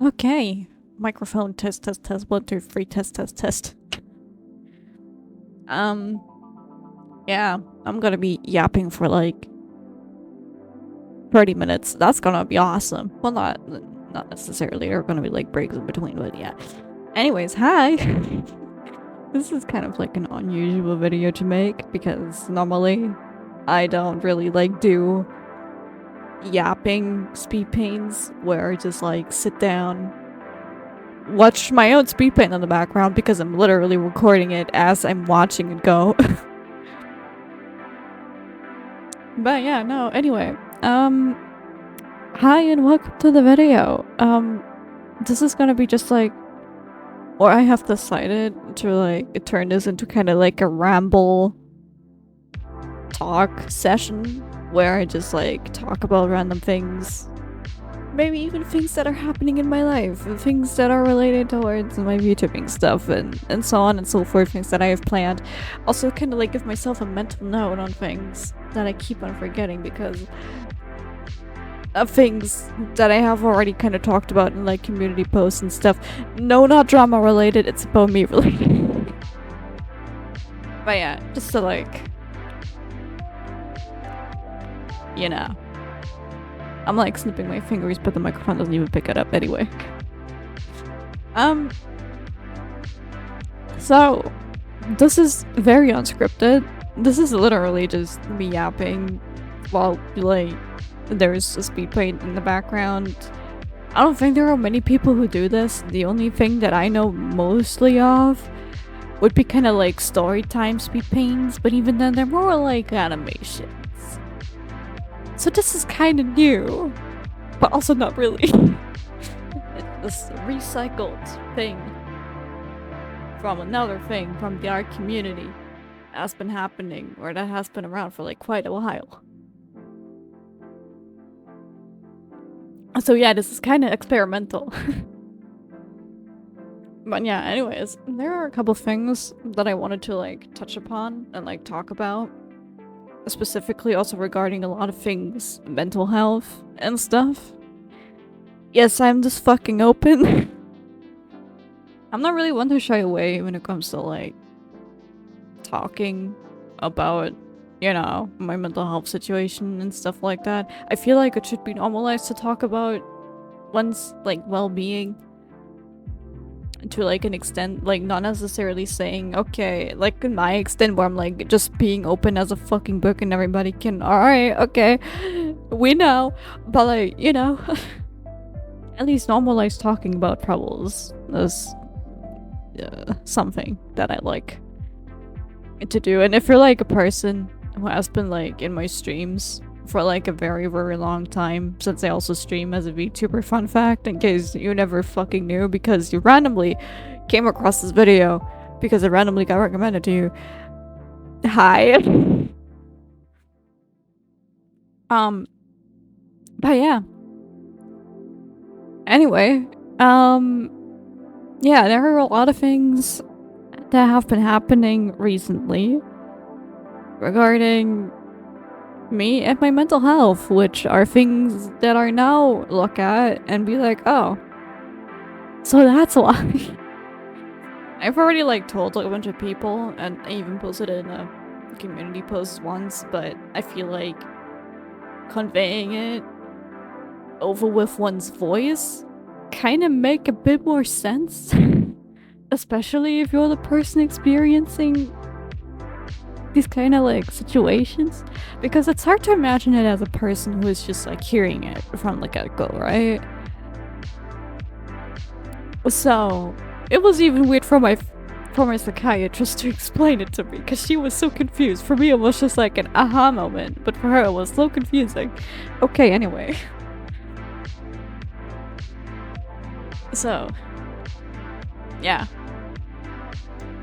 Okay. Microphone test, test, test. 1, 2, 3, test, test, test. Yeah, I'm gonna be yapping for like 30 minutes. That's gonna be awesome. Well, not necessarily. There are gonna be like breaks in between, but yeah. Anyways, hi. This is kind of like an unusual video to make because normally I don't really like do yapping speed paints where I just like sit down, watch my own speed paint in the background because I'm literally recording it as I'm watching it go. But yeah, no, anyway, hi and welcome to the video. This is gonna be just like, or I have decided to like turn this into kind of like a ramble talk session where I just like talk about random things, maybe even things that are happening in my life, things that are related towards my VTubing stuff, and so on and so forth, things that I have planned. Also kind of like give myself a mental note on things that I keep on forgetting because of things that I have already kind of talked about in like community posts and stuff. No, not drama related, it's about me related. But yeah, just to like, you know. I'm like snipping my fingers, but the microphone doesn't even pick it up anyway. So this is very unscripted. This is literally just me yapping while like there's a speed paint in the background. I don't think there are many people who do this. The only thing that I know mostly of would be kind of like story time speed paints, but even then they're more like animations. So this is kind of new, but also not really. It's this recycled thing from another thing from the art community that's been happening, or that has been around for like quite a while. So yeah, this is kind of experimental. But yeah, anyways, there are a couple things that I wanted to like touch upon and like talk about. Specifically also regarding a lot of things, mental health and stuff. Yes, I'm just fucking open. I'm not really one to shy away when it comes to like talking about, you know, my mental health situation and stuff like that. I feel like it should be normalized to talk about one's like well-being to like an extent, like not necessarily saying okay, like in my extent where I'm like just being open as a fucking book and everybody can, alright, okay, we know, but like, you know, at least normalize talking about troubles is something that I like to do. And if you're like a person who has been like in my streams for like a very, very long time, since I also stream as a VTuber, fun fact, in case you never fucking knew because you randomly came across this video because it randomly got recommended to you. Hi. But yeah. Anyway, yeah, there are a lot of things that have been happening recently regarding me and my mental health, which are things that I now look at and be like, oh, so that's why. I've already like told like a bunch of people, and I even posted it in a community post once, but I feel like conveying it over with one's voice kind of make a bit more sense. Especially if you're the person experiencing these kind of like situations, because it's hard to imagine it as a person who is just like hearing it from the get-go, right? So it was even weird for my psychiatrist to explain it to me because she was so confused. For me it was just like an aha moment, but for her it was so confusing. Okay, anyway. So yeah,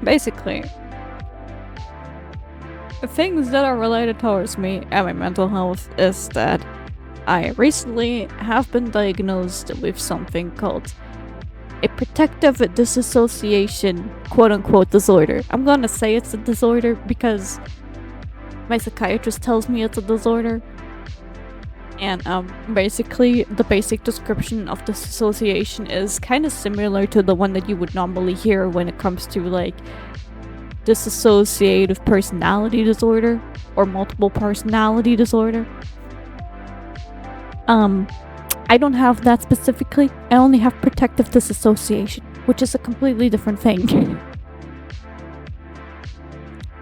basically the things that are related towards me and my mental health is that I recently have been diagnosed with something called a protective disassociation quote-unquote disorder. I'm gonna say it's a disorder because my psychiatrist tells me it's a disorder. And basically the basic description of dissociation is kind of similar to the one that you would normally hear when it comes to like dissociative personality disorder or multiple personality disorder. I don't have that specifically. I only have protective disassociation, which is a completely different thing.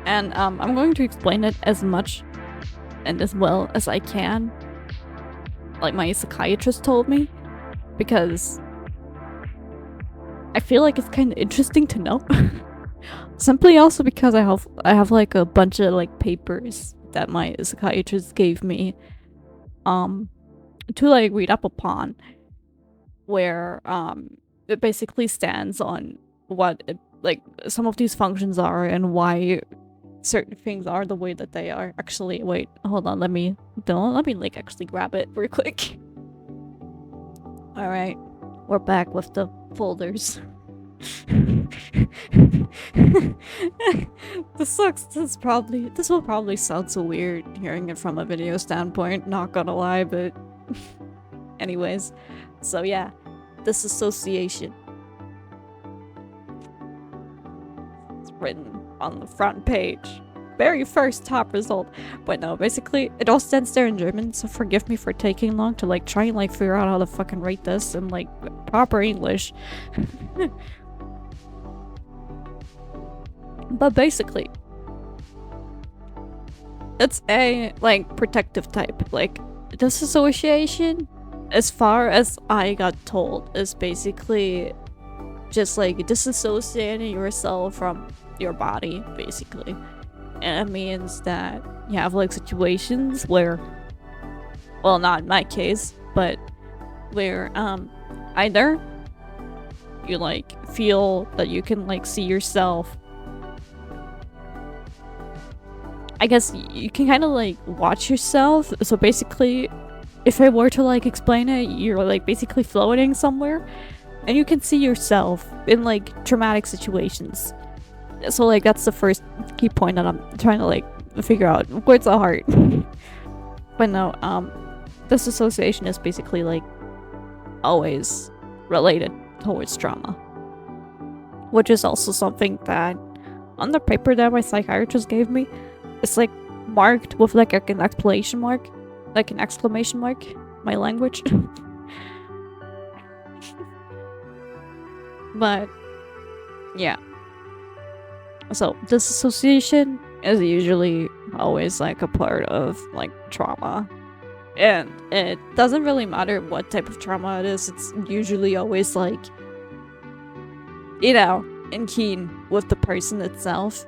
And I'm going to explain it as much and as well as I can, like my psychiatrist told me, because I feel like it's kind of interesting to know. Simply also because I have like a bunch of like papers that my psychiatrist gave me to like read up upon, where it basically stands on what like some of these functions are and why certain things are the way that they are. Actually, wait, hold on, let me like actually grab it real quick. All right, we're back with the folders. This sucks. This will probably sound so weird hearing it from a video standpoint, not gonna lie, but anyways. So yeah, disassociation. It's written on the front page. Very first top result. But no, basically it all stands there in German, so forgive me for taking long to like try and like figure out how to fucking write this in like proper English. But basically, it's a like protective type. Like disassociation, as far as I got told, is basically just like disassociating yourself from your body, basically. And it means that you have like situations where, well, not in my case, but where either you like feel that you can like see yourself, I guess you can kind of like watch yourself. So basically, if I were to like explain it, you're like basically floating somewhere and you can see yourself in like traumatic situations. So like that's the first key point that I'm trying to like figure out. Words are hard. But no, disassociation is basically like always related towards trauma, which is also something that on the paper that my psychiatrist gave me, it's like marked with like an exclamation mark, my language. But yeah, so disassociation is usually always like a part of like trauma, and it doesn't really matter what type of trauma it is. It's usually always like, you know, in keen with the person itself,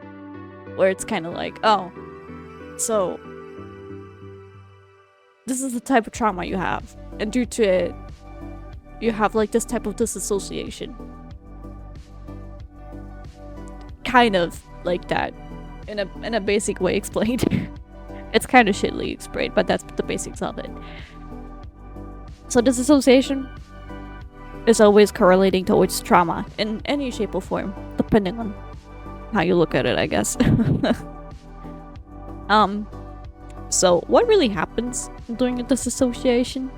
where it's kind of like, oh, so this is the type of trauma you have, and due to it you have like this type of disassociation. Kind of like that in a basic way explained. It's kind of shittily explained, but that's the basics of it. So disassociation is always correlating towards trauma in any shape or form, depending on how you look at it, I guess. So what really happens during a disassociation?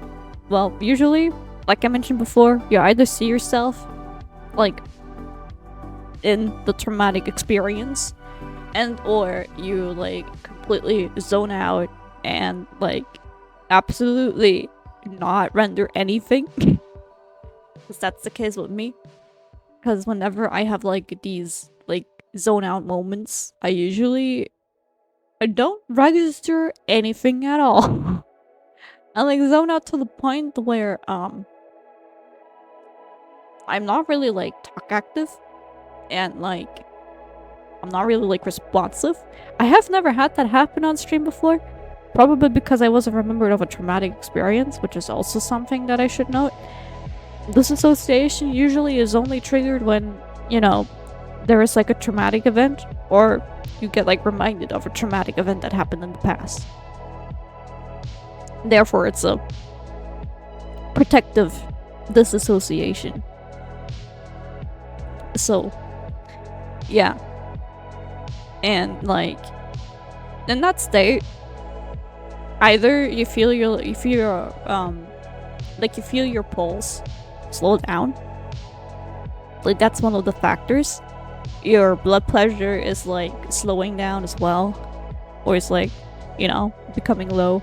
Well, usually, like I mentioned before, you either see yourself like in the traumatic experience, and or you like completely zone out and like absolutely not render anything. Because that's the case with me. Because whenever I have like these like zone out moments, I don't register anything at all. I like zone out to the point where I'm not really like talk active, and like I'm not really like responsive. I have never had that happen on stream before, probably because I wasn't remembered of a traumatic experience, which is also something that I should note. Disassociation usually is only triggered when, you know, there is like a traumatic event, or you get like reminded of a traumatic event that happened in the past. Therefore, it's a protective disassociation. So, yeah. And like, in that state, either you feel your like you feel your pulse slow down, like that's one of the factors. Your blood pressure is like slowing down as well, or it's like, you know, becoming low.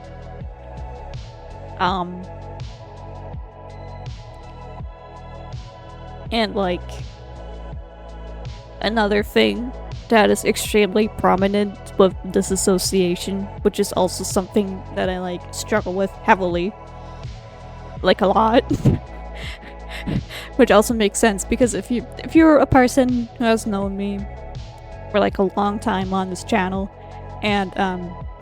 And like another thing that is extremely prominent with disassociation, which is also something that I like struggle with heavily, like a lot. Which also makes sense because if you're a person who has known me for like a long time on this channel, and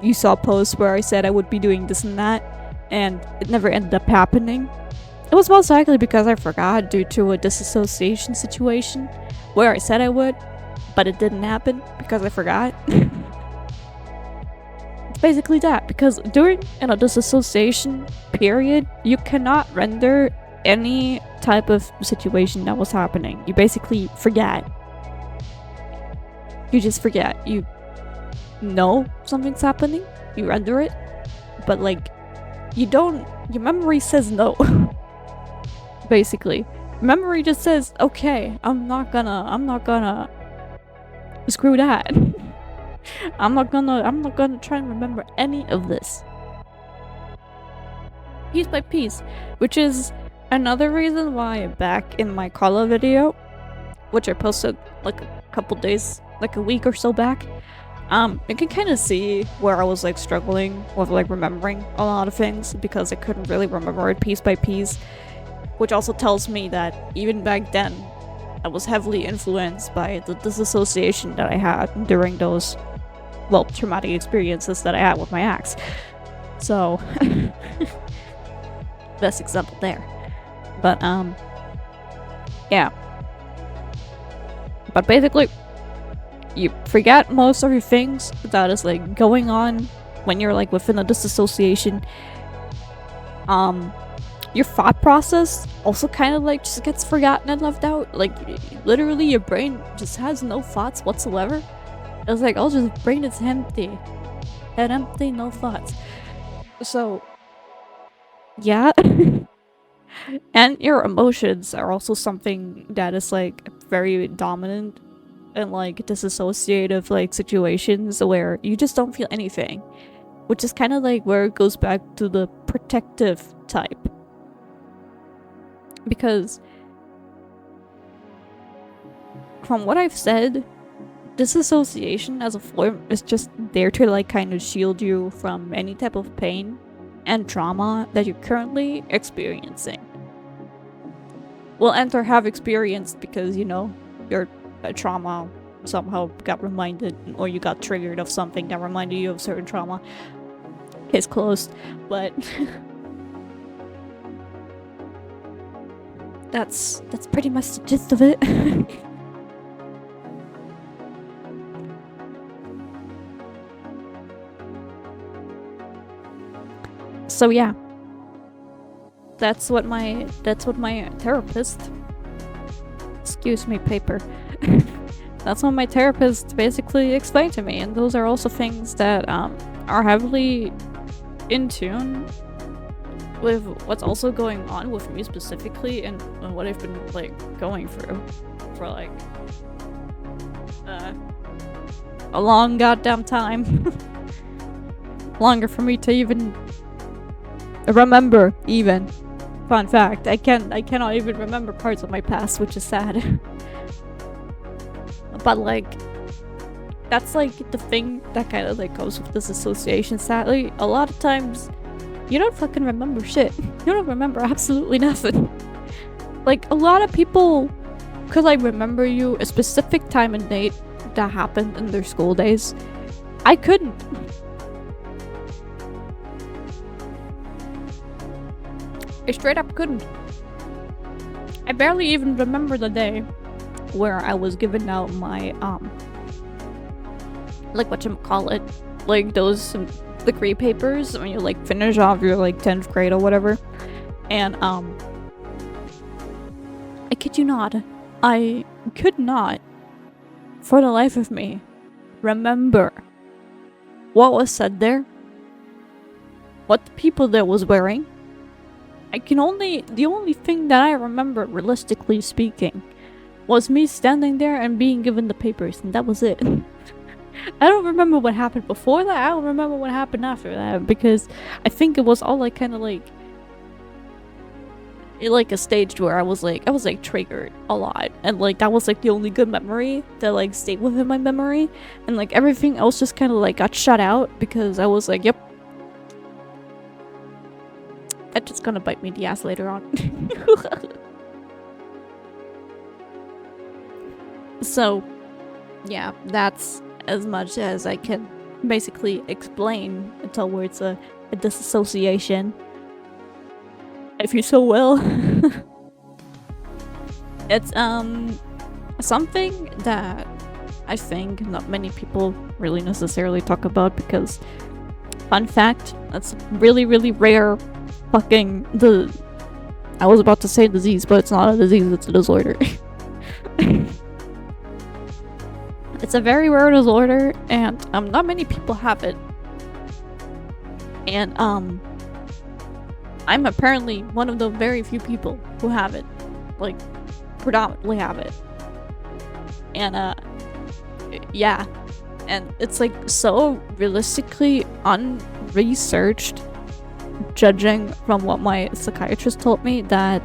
you saw posts where I said I would be doing this and that, and it never ended up happening, it was most likely because I forgot due to a disassociation situation where I said I would, but it didn't happen because I forgot. It's basically that, because during a disassociation period, you cannot render any type of situation that was happening. You basically forget. You just forget. You know something's happening, you render it, but like you don't, your memory says no. Basically memory just says, okay, I'm not gonna screw that. I'm not gonna try and remember any of this piece by piece, which is another reason why back in my color video, which I posted like a couple days, like a week or so back, you can kind of see where I was like struggling with like remembering a lot of things because I couldn't really remember it piece by piece, which also tells me that even back then I was heavily influenced by the disassociation that I had during those, well, traumatic experiences that I had with my ex. So best example there. But yeah, but basically you forget most of your things that is like going on when you're like within a disassociation. Your thought process also kind of like just gets forgotten and left out. Like literally your brain just has no thoughts whatsoever. It's like, oh, just brain is empty. Head empty, no thoughts. So yeah. And your emotions are also something that is like very dominant in like disassociative like situations where you just don't feel anything, which is kind of like where it goes back to the protective type. Because from what I've said, disassociation as a form is just there to like kind of shield you from any type of pain and trauma that you're currently experiencing. Well, and or have experienced because, you know, your trauma somehow got reminded, or you got triggered of something that reminded you of certain trauma. Case closed. But that's pretty much the gist of it. So yeah, that's what my therapist, excuse me, paper. That's what my therapist basically explained to me, and those are also things that are heavily in tune with what's also going on with me specifically, and what I've been like going through for like a long goddamn time. Longer for me to even remember. Even fun fact, I cannot even remember parts of my past, which is sad. But like that's like the thing that kind of like goes with this association. Sadly, a lot of times you don't fucking remember shit. You don't remember absolutely nothing. Like a lot of people could like remember you a specific time and date that happened in their school days. I couldn't. I straight up couldn't. I barely even remember the day where I was given out my like whatchamacallit, like those degree papers when you like finish off your like 10th grade or whatever. And I kid you not, I could not for the life of me remember what was said there what the people there was wearing. The only thing that I remember, realistically speaking, was me standing there and being given the papers, and that was it. I don't remember what happened before that. I don't remember what happened after that, because I think it was all like kind of like a stage where I was like triggered a lot, and like that was like the only good memory that like stayed within my memory, and like everything else just kind of like got shut out because I was like, yep, that's just gonna bite me in the ass later on. So yeah, that's as much as I can basically explain towards a disassociation, if you so will. It's something that I think not many people really necessarily talk about, because fun fact, that's really rare fucking I was about to say disease, but it's not a disease, it's a disorder. It's a very rare disorder, and not many people have it. And I'm apparently one of the very few people who have it, like predominantly have it. And yeah, and it's like so realistically unresearched, judging from what my psychiatrist told me, that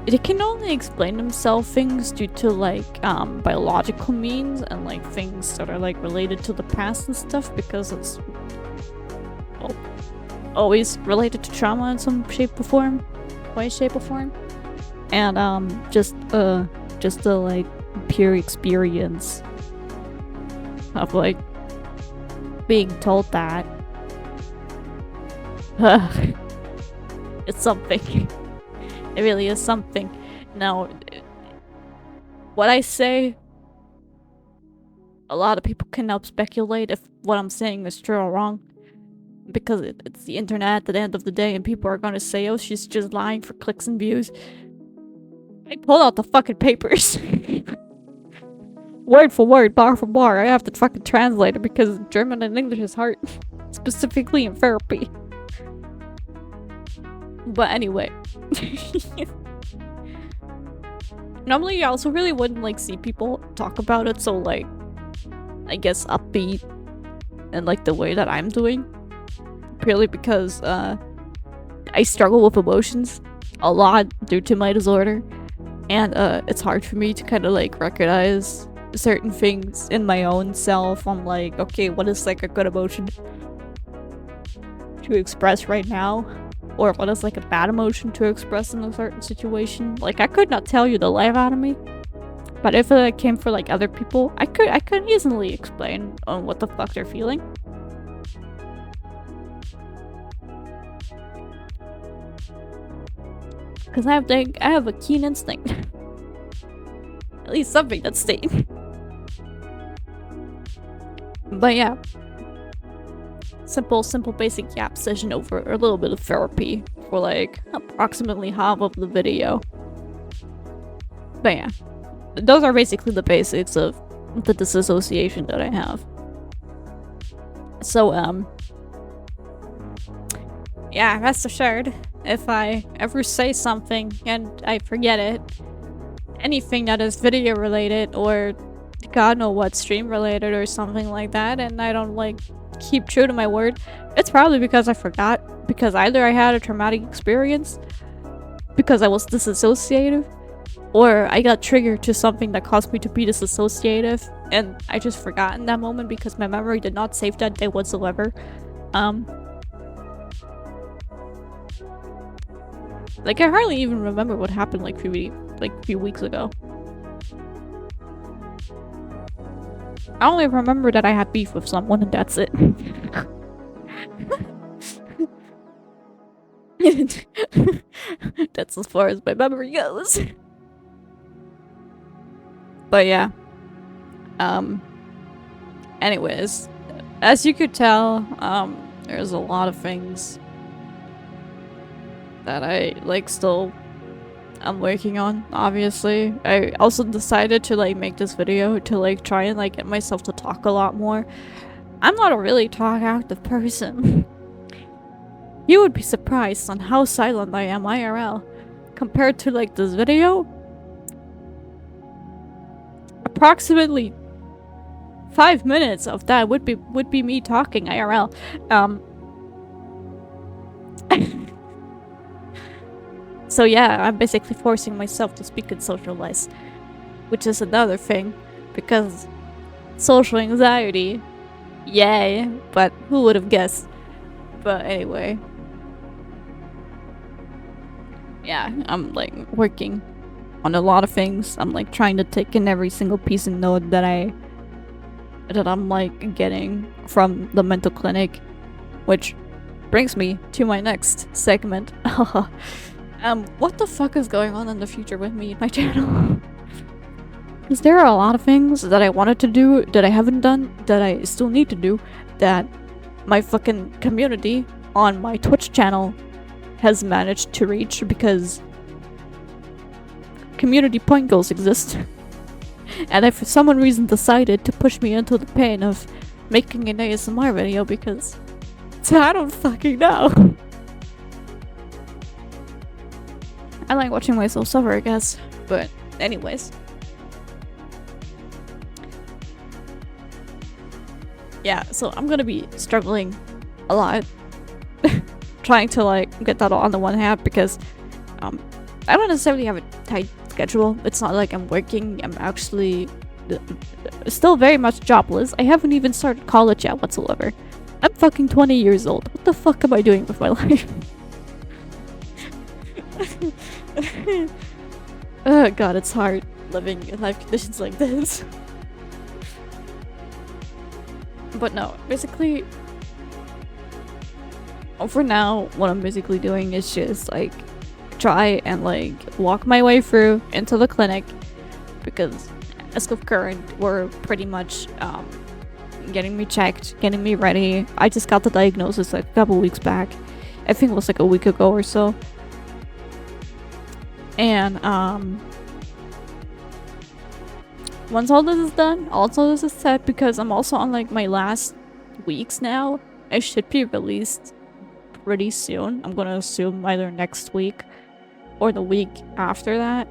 it can only explain themselves things due to like biological means and like things that are like related to the past and stuff, because it's always related to trauma in some shape or form, and just the like pure experience of like being told that. It's something. It really is something. Now, what I say, a lot of people can now speculate if what I'm saying is true or wrong, because it's the internet at the end of the day, and people are gonna say, oh, she's just lying for clicks and views. I pulled out the fucking papers. Word for word, bar for bar. I have to fucking translate it because German and English is hard. Specifically in therapy. But anyway. Normally I also really wouldn't like see people talk about it so like, I guess upbeat and like the way that I'm doing. Purely because I struggle with emotions a lot due to my disorder, and it's hard for me to kind of like recognize certain things in my own self. I'm like, okay, what is like a good emotion to express right now, or what is like a bad emotion to express in a certain situation. Like I could not tell you the life out of me, but if it came for like other people, I could easily explain on what the fuck they're feeling. Because I have a keen instinct. At least something that's staying. But yeah. Simple basic yap session over a little bit of therapy for like approximately half of the video. But yeah. Those are basically the basics of the disassociation that I have. So yeah, rest assured, if I ever say something and I forget it, anything that is video related or God know what stream related or something like that, and I don't like keep true to my word, it's probably because I forgot, because either I had a traumatic experience because I was disassociative, or I got triggered to something that caused me to be disassociative and I just forgot in that moment because my memory did not save that day whatsoever. Like I hardly even remember what happened like a few weeks ago. I only remember that I had beef with someone and that's it. That's as far as my memory goes. But yeah. Anyways, as you could tell, there's a lot of things that I like I'm working on, obviously. I also decided to like make this video to like try and like get myself to talk a lot more, I'm not a really talk-active person. You would be surprised on how silent I am IRL. Compared to like this video, approximately 5 minutes of that would be me talking IRL. So yeah, I'm basically forcing myself to speak and socialize, which is another thing, because social anxiety, yay, but who would have guessed? But anyway, yeah, I'm like working on a lot of things. I'm like trying to take in every single piece of note that I'm like getting from the mental clinic, which brings me to my next segment. What the fuck is going on in the future with me and my channel? Because there are a lot of things that I wanted to do that I haven't done, that I still need to do, that my fucking community on my Twitch channel has managed to reach, because community point goals exist. And I for some reason decided to push me into the pain of making an ASMR video, because I don't fucking know. I like watching myself suffer, I guess. But anyways. Yeah, so I'm gonna be struggling a lot. Trying to like get that all on the one hand, because I don't necessarily have a tight schedule. It's not like I'm working. I'm actually still very much jobless. I haven't even started college yet whatsoever. I'm fucking 20 years old. What the fuck am I doing with my life? Oh god, it's hard living in life conditions like this. But no, basically, for now, what I'm basically doing is just like try and like walk my way through into the clinic, because as of current, we're pretty much getting me checked, getting me ready. I just got the diagnosis like a couple weeks back. I think it was like a week ago or so. And once all this is done, also this is set, because I'm also on like my last weeks now. I should be released pretty soon. I'm gonna assume either next week or the week after that.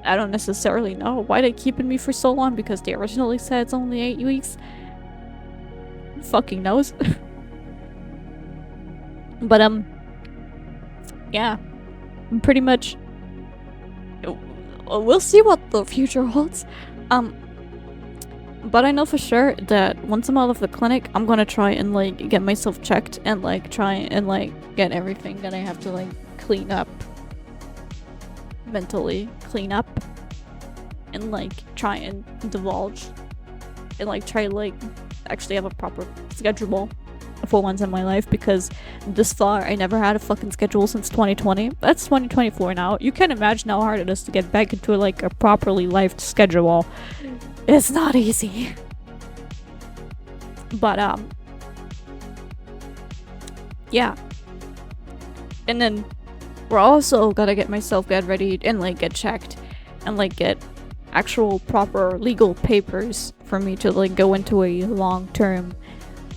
I don't necessarily know why they're keeping me for so long, because they originally said it's only 8 weeks. Who fucking knows? But yeah, I'm pretty much, we'll see what the future holds. But I know for sure that once I'm out of the clinic, I'm gonna try and like get myself checked and like try and like get everything that I have to like clean up, mentally clean up, and like try and divulge and like try to like actually have a proper schedule for once in my life, because this far I never had a fucking schedule since 2020. That's 2024 now. You can imagine how hard it is to get back into like a properly lived schedule. It's not easy. But yeah. And then we're also gotta get myself get ready and like get checked and like get actual proper legal papers for me to like go into a long-term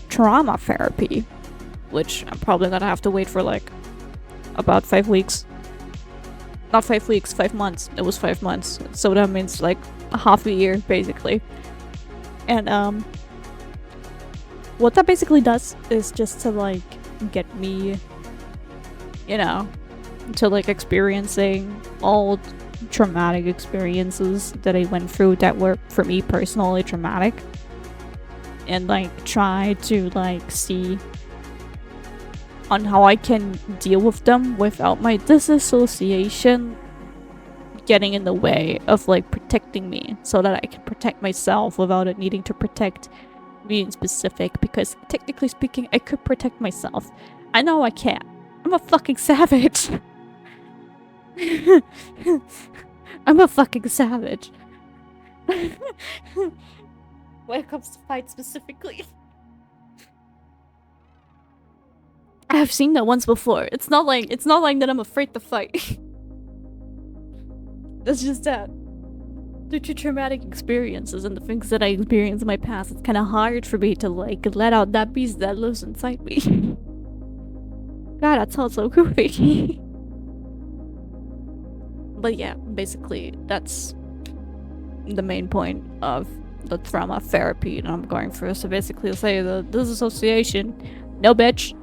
trauma therapy, which I'm probably gonna have to wait for like about 5 weeks. Not 5 weeks, 5 months. It was 5 months. So that means like a half a year basically. And what that basically does is just to like get me, you know, to like experiencing all traumatic experiences that I went through that were for me personally traumatic, and like try to like see on how I can deal with them without my disassociation getting in the way of like protecting me, so that I can protect myself without it needing to protect me in specific, because technically speaking I could protect myself. I know I can't. I'm a fucking savage. I'm a fucking savage. When it comes to fight specifically. I've seen that once before. It's not like that I'm afraid to fight. That's just that. due to traumatic experiences and the things that I experienced in my past, it's kind of hard for me to like let out that beast that lives inside me. God, that sounds so goofy. But yeah, basically, that's the main point of the trauma therapy that I'm going through. So basically, say the disassociation, no bitch,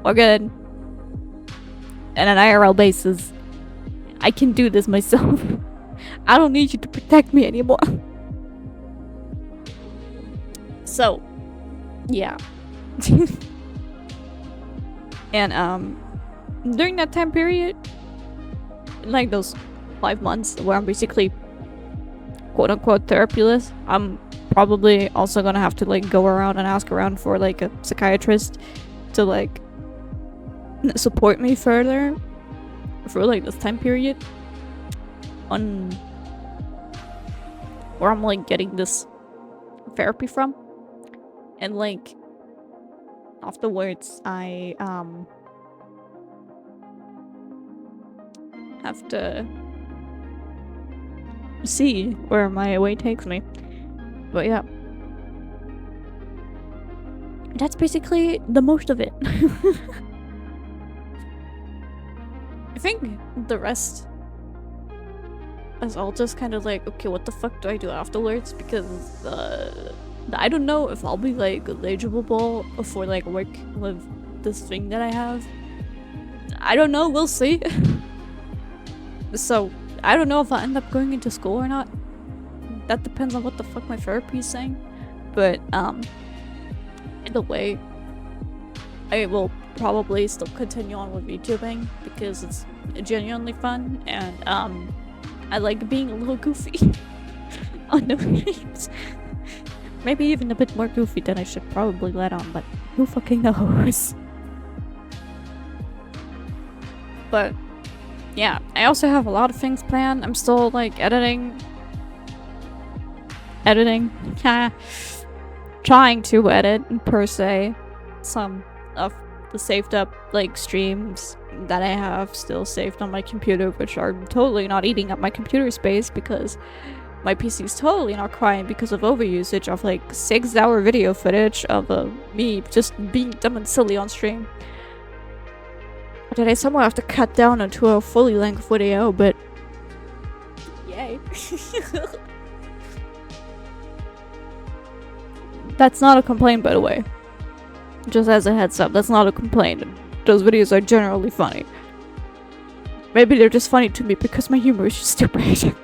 we're good. And an IRL basis, I can do this myself. I don't need you to protect me anymore. So, yeah. And during that time period, like those 5 months where I'm basically quote-unquote therapyless, I'm probably also gonna have to like go around and ask around for like a psychiatrist to like support me further for like this time period on where I'm like getting this therapy from. And like afterwards I have to see where my way takes me. But yeah, that's basically the most of it. I think the rest is all just kind of like, okay, what the fuck do I do afterwards? Because I don't know if I'll be like eligible for like work with this thing that I have. I don't know, we'll see. So I don't know if I'll end up going into school or not. That depends on what the fuck my therapy is saying. But either way, I will probably still continue on with VTubing because it's genuinely fun, and I like being a little goofy on the videos. Maybe even a bit more goofy than I should probably let on, but who fucking knows? But yeah, I also have a lot of things planned. I'm still like editing, trying to edit per se some of the saved up like streams that I have still saved on my computer, which are totally not eating up my computer space because my PC is totally not crying because of overusage of like 6-hour video footage of me just being dumb and silly on stream. That I somehow have to cut down into a fully length video, but yay. That's not a complaint, by the way. Just as a heads up, that's not a complaint. Those videos are generally funny. Maybe they're just funny to me because my humor is just stupid.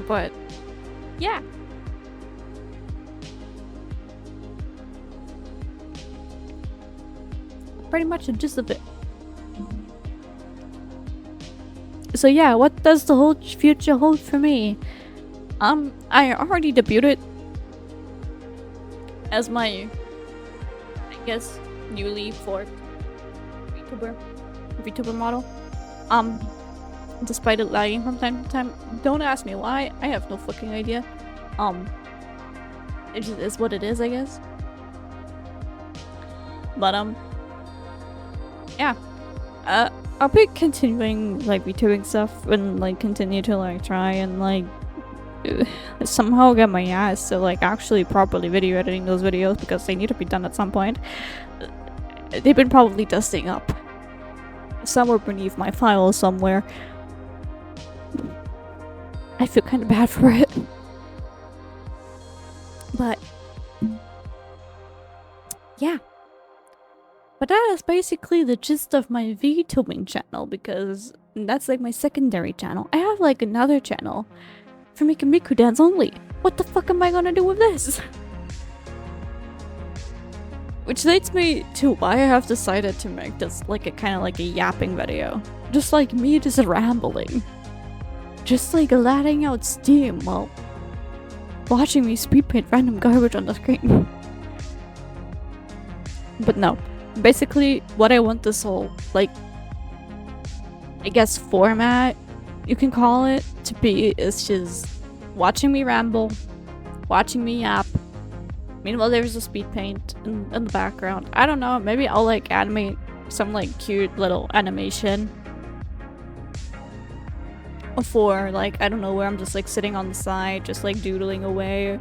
But yeah. Pretty much the gist of it. So yeah, what does the whole future hold for me? I already debuted as my, I guess, newly forked VTuber model. Despite it lagging from time to time. Don't ask me why, I have no fucking idea. It just is what it is, I guess. But yeah. I'll be continuing like VTubing stuff and like continue to like try and like somehow get my ass to like actually properly video editing those videos because they need to be done at some point. They've been probably dusting up somewhere beneath my files somewhere. I feel kind of bad for it. But yeah. But that is basically the gist of my VTubing channel because that's like my secondary channel. I have like another channel for making Miku dance only. What the fuck am I gonna do with this? Which leads me to why I have decided to make this like a kind of like a yapping video. Just like me just rambling. Just like letting out steam while watching me speed paint random garbage on the screen. But no. Basically, what I want this whole, like, I guess format, you can call it, to be is just watching me ramble, watching me yap. Meanwhile, there's a speed paint in the background. I don't know, maybe I'll, like, animate some, like, cute little animation. for like, I don't know, where I'm just like sitting on the side, just like doodling away.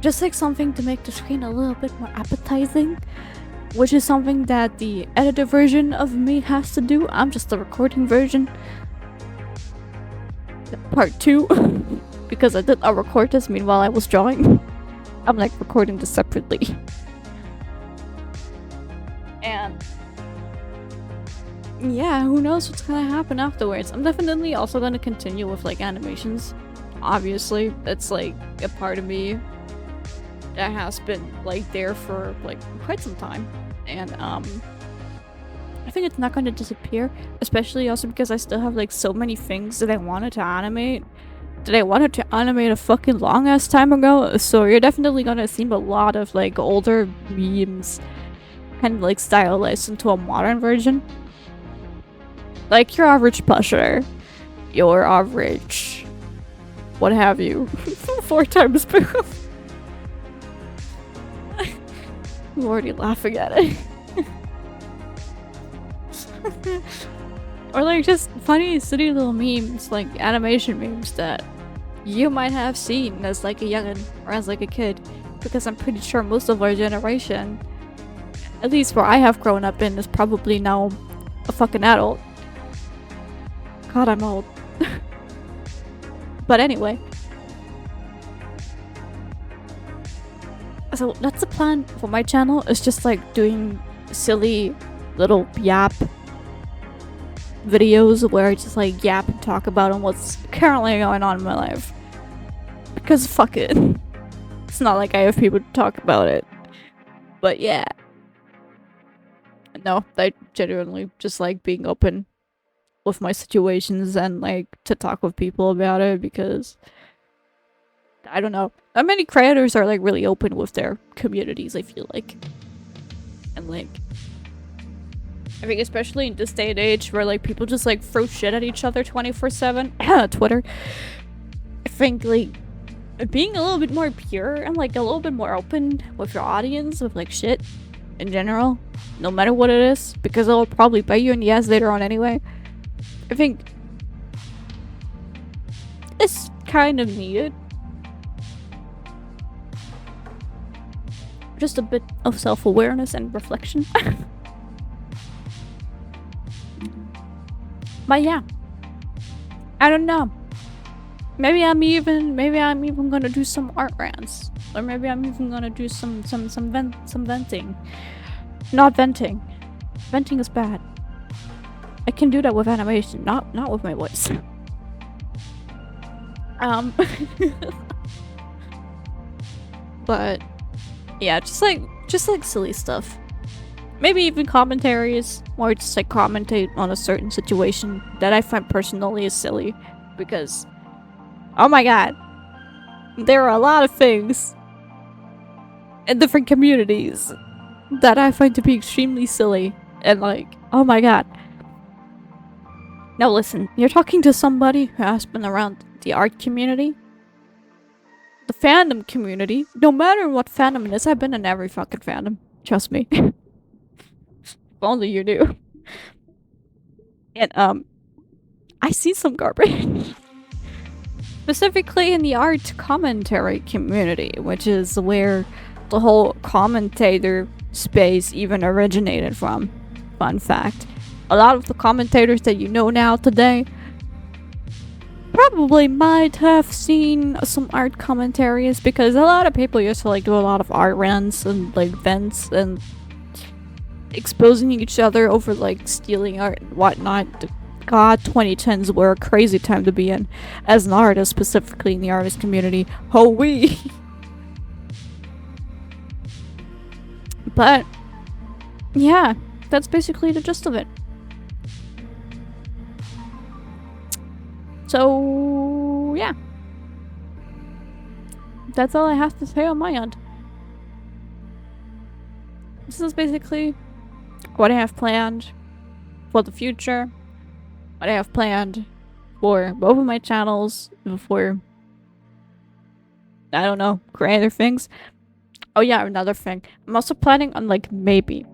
Just like something to make the screen a little bit more appetizing, which is something that the edited version of me has to do. I'm just the recording version. Part 2, because I did not record this meanwhile I was drawing. I'm like recording this separately. And yeah, who knows what's gonna happen afterwards. I'm definitely also gonna continue with like animations. Obviously, it's like a part of me that has been like there for like quite some time. And I think it's not going to disappear, especially also because I still have like so many things that I wanted to animate that I wanted to animate a fucking long ass time ago. So you're definitely gonna see a lot of like older memes kind of like stylized into a modern version. Like your average pusher, your average what have you. 4 times boof. I'm already laughing at it. Or like just funny silly little memes, like animation memes that you might have seen as like a youngin' or as like a kid, because I'm pretty sure most of our generation, at least where I have grown up in, is probably now a fucking adult. God, I'm old. But anyway, so that's the plan for my channel. It's just like doing silly little yap videos where I just like yap and talk about what's currently going on in my life, because fuck it. It's not like I have people to talk about it. But yeah, no, I genuinely just like being open with my situations and like to talk with people about it, because I don't know, not many creators are like really open with their communities, I feel like. And like I think especially in this day and age where like people just like throw shit at each other 24/7 Twitter, I think like being a little bit more pure and like a little bit more open with your audience with like shit in general, no matter what it is, because it'll probably bite you in the ass later on anyway, I think it's kind of needed. Just a bit of self-awareness and reflection. But yeah, I don't know. Maybe I'm even gonna do some art rants, or maybe I'm even gonna do some venting. Not venting. Venting is bad. I can do that with animation, not with my voice. But yeah, just like silly stuff. Maybe even commentaries, or just like commentate on a certain situation that I find personally is silly, because oh my god, there are a lot of things in different communities that I find to be extremely silly, and like, oh my god. Now listen, you're talking to somebody who has been around the art community, the fandom community. No matter what fandom it is, I've been in every fucking fandom. Trust me. If only you knew. And I see some garbage. Specifically in the art commentary community, which is where the whole commentator space even originated from. Fun fact. A lot of the commentators that you know now today probably might have seen some art commentaries, because a lot of people used to like do a lot of art rants and like vents and exposing each other over like stealing art and whatnot. God, 2010s were a crazy time to be in as an artist, specifically in the artist community. Oh wee. But yeah, that's basically the gist of it. So yeah, that's all I have to say on my end. This is basically what I have planned for the future, what I have planned for both of my channels, for, I don't know, creator things. Oh yeah, another thing, I'm also planning on like maybe,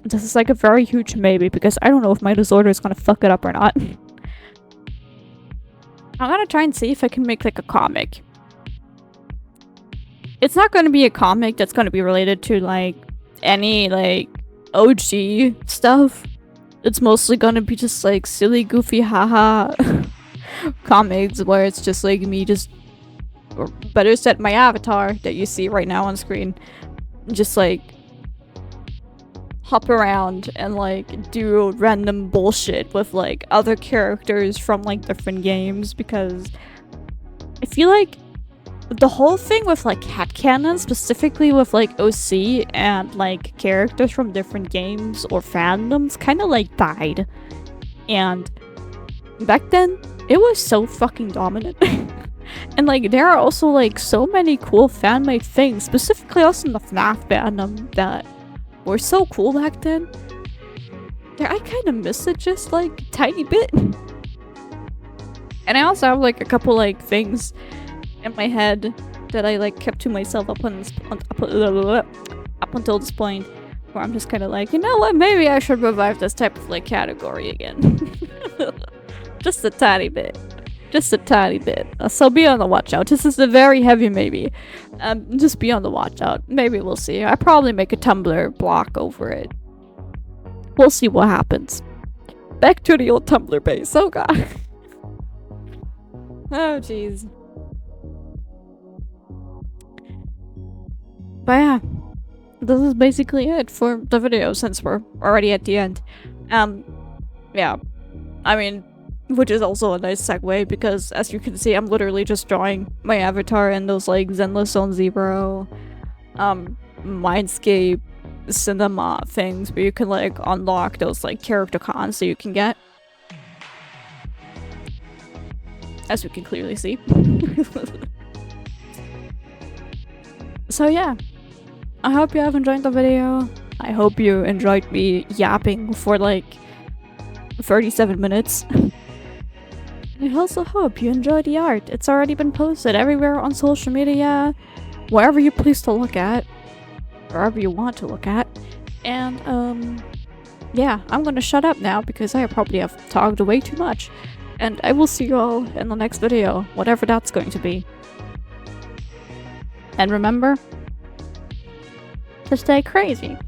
this is like a very huge maybe, because I don't know if my disorder is gonna fuck it up or not. I'm gonna try and see if I can make like a comic. It's not gonna be a comic that's gonna be related to like any like OG stuff. It's mostly gonna be just like silly, goofy, haha comics where it's just like me just, or better said, my avatar that you see right now on screen, just like hop around and like do random bullshit with like other characters from like different games, because I feel like the whole thing with like headcanon, specifically with like OC and like characters from different games or fandoms, kind of like died. And back then, it was so fucking dominant. And like there are also like so many cool fan-made things, specifically also in the FNAF fandom, that were so cool back then. Yeah, I kind of miss it just like a tiny bit. And I also have like a couple like things in my head that I like kept to myself up until this point, where I'm just kind of like, you know what, maybe I should revive this type of like category again. Just a tiny bit. Just a tiny bit. So be on the watch out. This is a very heavy maybe. Just be on the watch out. Maybe we'll see. I probably make a Tumblr block over it. We'll see what happens. Back to the old Tumblr base. Oh god. Oh jeez. But yeah, this is basically it for the video since we're already at the end. Yeah, I mean, which is also a nice segue because as you can see, I'm literally just drawing my avatar in those like Zenless Zone Zero, Mindscape, cinema things where you can like unlock those like character cons so you can get. As we can clearly see. So yeah. I hope you have enjoyed the video. I hope you enjoyed me yapping for like 37 minutes. I also hope you enjoyed the art. It's already been posted everywhere on social media, wherever you please to look at, wherever you want to look at. And yeah, I'm gonna shut up now because I probably have talked way too much. And I will see you all in the next video, whatever that's going to be. And remember, to stay crazy.